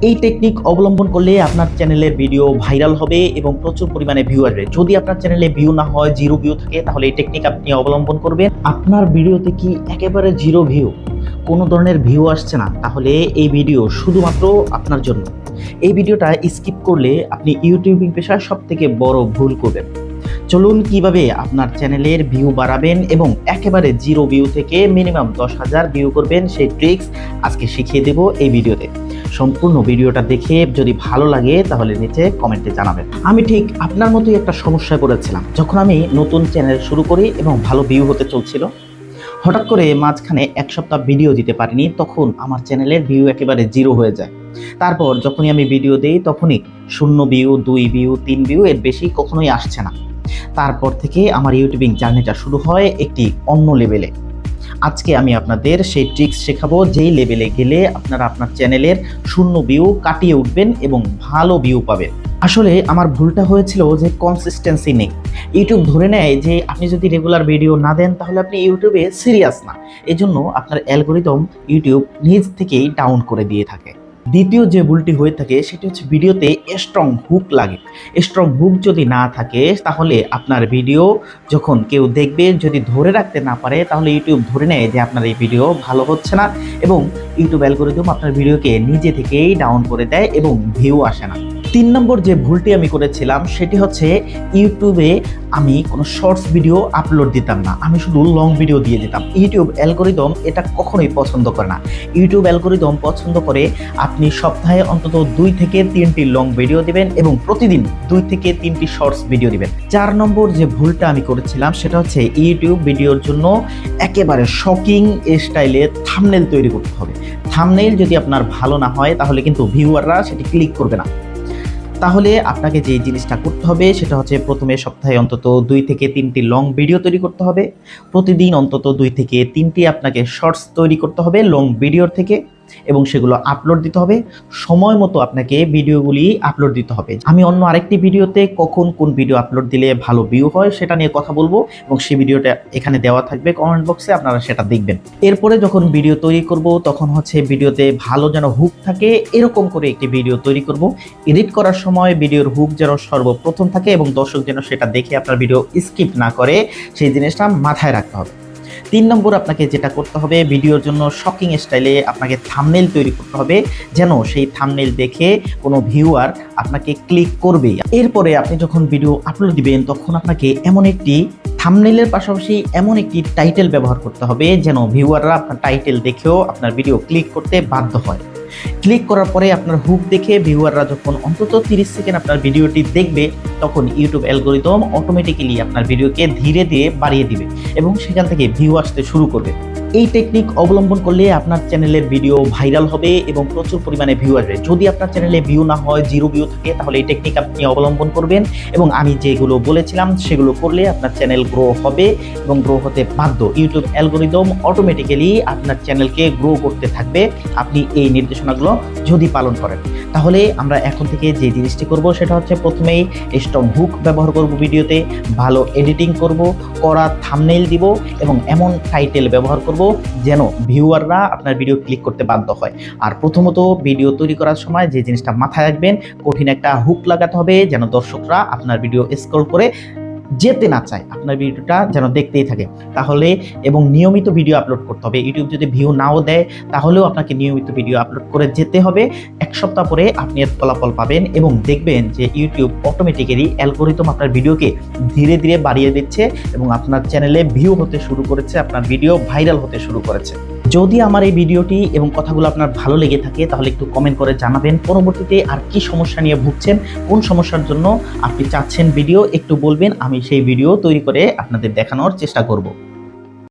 এই টেকনিক অবলম্বন করলে আপনার চ্যানেলের ভিডিও ভাইরাল হবে এবং প্রচুর পরিমাণে ভিউ আসবে। যদি আপনার চ্যানেলে ভিউ না হয়, জিরো ভিউ থাকে, তাহলে এই টেকনিক আপনি অবলম্বন করবেন। আপনার ভিডিওতে কি একেবারে জিরো ভিউ, কোনো ধরনের ভিউ আসছে না, তাহলে এই ভিডিও শুধুমাত্র আপনার জন্য। এই ভিডিওটা স্কিপ করলে আপনি ইউটিউবিং পেশায় সবথেকে বড় ভুল করবেন। চলুন কিভাবে আপনার চ্যানেলের ভিউ বাড়াবেন এবং একেবারে জিরো ভিউ থেকে মিনিমাম 10,000 ভিউ করবেন, সেই ট্রিক্স আজকে শিখিয়ে দেব এই ভিডিওতে। সম্পূর্ণ ভিডিওটা দেখে যদি ভালো লাগে তাহলে নিচে কমেন্টে জানাবেন। আমি ঠিক আপনার মতোই একটা সমস্যায় পড়েছিলাম। যখন আমি নতুন চ্যানেল শুরু করি এবং ভালো ভিউ হতে চলছিল, হঠাৎ করে মাঝখানে এক সপ্তাহ ভিডিও দিতে পারিনি, তখন আমার চ্যানেলের ভিউ একেবারে জিরো হয়ে যায়। তারপর যখনই আমি ভিডিও দিই তখনই 0 ভিউ, 2 ভিউ, 3 ভিউ, এর বেশি কখনোই আসছে না। তারপর থেকে আমার ইউটিউবিং জার্নিটা শুরু হয় একটি অন্য লেভেলে। আজকে আমি আপনাদের সেই ট্রিক্স শেখাবো, যেই লেভেলে গেলে আপনারা আপনার চ্যানেলের 0 ভিউ কাটিয়ে উঠবেন এবং ভালো ভিউ পাবেন। আসলে আমার ভুলটা হয়েছিল যে কনসিস্টেন্সি নেই। ইউটিউব ধরে নেয় যে আপনি যদি রেগুলার ভিডিও না দেন তাহলে আপনি ইউটিউবে সিরিয়াস না। এজন্য আপনার অ্যালগরিদম ইউটিউব নিজ থেকেই ডাউন করে দিয়ে থাকে। দ্বিতীয় যে ভুলটি হয়ে থাকে সেটি হচ্ছে ভিডিওতে স্ট্রং হুক লাগে। স্ট্রং হুক যদি না থাকে তাহলে আপনার ভিডিও যখন কেউ দেখবে, যদি ধরে রাখতে না পারে, তাহলে ইউটিউব ধরে নেয় যে আপনার এই ভিডিও ভালো হচ্ছে না এবং ইউটিউব অ্যালগরিদম আপনার ভিডিওকে নিজে থেকেই ডাউন করে দেয় এবং ভিউ আসে না। 3 নম্বর যে ভুলটি আমি করেছিলাম সেটি হচ্ছে ইউটিউবে আমি কোনো শর্টস ভিডিও আপলোড দিতাম না, আমি শুধু লং ভিডিও দিয়ে দিতাম। ইউটিউব অ্যালগরিদম এটা কখনোই পছন্দ করে না। ইউটিউব অ্যালগরিদম পছন্দ করে আপনি সপ্তাহে অন্তত 2 থেকে 3টি লং ভিডিও দিবেন এবং প্রতিদিন 2 থেকে 3টি শর্টস ভিডিও দিবেন। 4 নম্বর যে ভুলটা আমি করেছিলাম সেটা হচ্ছে ইউটিউব ভিডিওর জন্য একেবারে শকিং স্টাইলে থাম্বনেল তৈরি করতে হবে। থাম্বনেল যদি আপনার ভালো না হয় তাহলে কিন্তু ভিউয়াররা সেটি ক্লিক করবে না। তাহলে আপনাকে যে জিনিসটা করতে হবে সেটা হচ্ছে প্রথমে সপ্তাহে অন্তত 2 থেকে 3টি লং ভিডিও তৈরি করতে হবে। প্রতিদিন অন্তত 2 থেকে 3টি আপনাকে শর্টস তৈরি করতে হবে লং ভিডিওর থেকে এবং সেগুলো আপলোড দিতে হবে। সময় মতো আপনাকে ভিডিওগুলি আপলোড দিতে হবে। আমি অন্য আরেকটি ভিডিওতে কখন কোন ভিডিও আপলোড দিলে ভালো ভিউ হয় সেটা নিয়ে কথা বলবো এবং সেই ভিডিওটা এখানে দেওয়া থাকবে কমেন্ট বক্সে, আপনারা সেটা দেখবেন। এরপরে যখন ভিডিও তৈরি করব তখন হচ্ছে ভিডিওতে ভালো যেন হুক থাকে এরকম করে একটি ভিডিও তৈরি করব। এডিট করার সময় ভিডিওর হুক যেন সর্বপ্রথম থাকে এবং দর্শক যেন সেটা দেখে আপনার ভিডিও স্কিপ না করে, সেই জিনিসটা মাথায় রাখতে হবে। 3 নম্বর আপনাকে যেটা করতে হবে, ভিডিওর জন্য শকিং স্টাইলে আপনাকে থাম্বনেল তৈরি করতে হবে, যেন সেই থাম্বনেল দেখে কোনো ভিউয়ার আপনাকে ক্লিক করবে। এরপরে আপনি যখন ভিডিও আপলোড দিবেন তখন আপনাকে এমন একটি থাম্বনেলের পাশাপাশি এমন একটি টাইটেল ব্যবহার করতে হবে যেন ভিউয়াররা আপনার টাইটেল দেখেও আপনার ভিডিও ক্লিক করতে বাধ্য হয়। ক্লিক করার পরে আপনার হুক দেখে ভিউয়াররা যখন অন্তত 30 সেকেন্ড আপনার ভিডিওটি দেখবে তখন ইউটিউব অ্যালগরিদম অটোমেটিক্যালি আপনার ভিডিওকে ধীরে ধীরে বাড়িয়ে দিবে এবং সেখান থেকে ভিউ আসতে শুরু করবে। এই টেকনিক অবলম্বন করলে আপনার চ্যানেলের ভিডিও ভাইরাল হবে এবং প্রচুর পরিমাণে ভিউ আসবে। যদি আপনার চ্যানেলে ভিউ না হয়, জিরো ভিউ থাকে, তাহলে এই টেকনিক আপনি অবলম্বন করবেন এবং আমি যেগুলো বলেছিলাম সেগুলো করলে আপনার চ্যানেল গ্রো হবে এবং গ্রো হতে বাধ্য। ইউটিউব অ্যালগরিদম অটোমেটিক্যালি আপনার চ্যানেলকে গ্রো করতে থাকবে আপনি এই নির্দেশনাগুলো যদি পালন করেন। তাহলে আমরা এখন থেকে যে জিনিসটি করব সেটা হচ্ছে প্রথমেই স্ট্রং হুক ব্যবহার করব ভিডিওতে, ভালো এডিটিং করব, করা থাম্বনেইল দিব এবং এমন টাইটেল ব্যবহার করব যেন ভিউয়াররা আপনার ভিডিও ক্লিক করতে বাধ্য হয়। আর প্রথমত ভিডিও তৈরি করার সময় যে জিনিসটা মাথায় রাখবেন, কঠিন একটা হুক লাগাতে হবে যেন দর্শকরা আপনার ভিডিও স্ক্রল করে যেতে না চায়, আপনার ভিডিওটা যেন দেখতেই থাকে। তাহলে এবং নিয়মিত ভিডিও আপলোড করতে হবে। ইউটিউব যদি ভিউ নাও দেয় তাহলেও আপনাকে নিয়মিত ভিডিও আপলোড করে যেতে হবে। 1 সপ্তাহ পরে আপনি এর ফলাফল পাবেন এবং দেখবেন যে ইউটিউব অটোমেটিক্যালি অ্যালগরিদম আপনার ভিডিওকে ধীরে ধীরে বাড়িয়ে দিচ্ছে এবং আপনার চ্যানেলে ভিউ হতে শুরু করেছে, আপনার ভিডিও ভাইরাল হতে শুরু করেছে। যদি আমার এই ভিডিওটি এবং কথাগুলো আপনার ভালো লেগে থাকে তাহলে একটু কমেন্ট করে জানাবেন। পরবর্তীতে আর কি সমস্যা নিয়ে ভুগছেন, কোন সমস্যার জন্য আপনি চাচ্ছেন ভিডিও একটু বলবেন, আমি সেই ভিডিও তৈরি করে আপনাদের দেখানোর চেষ্টা করব।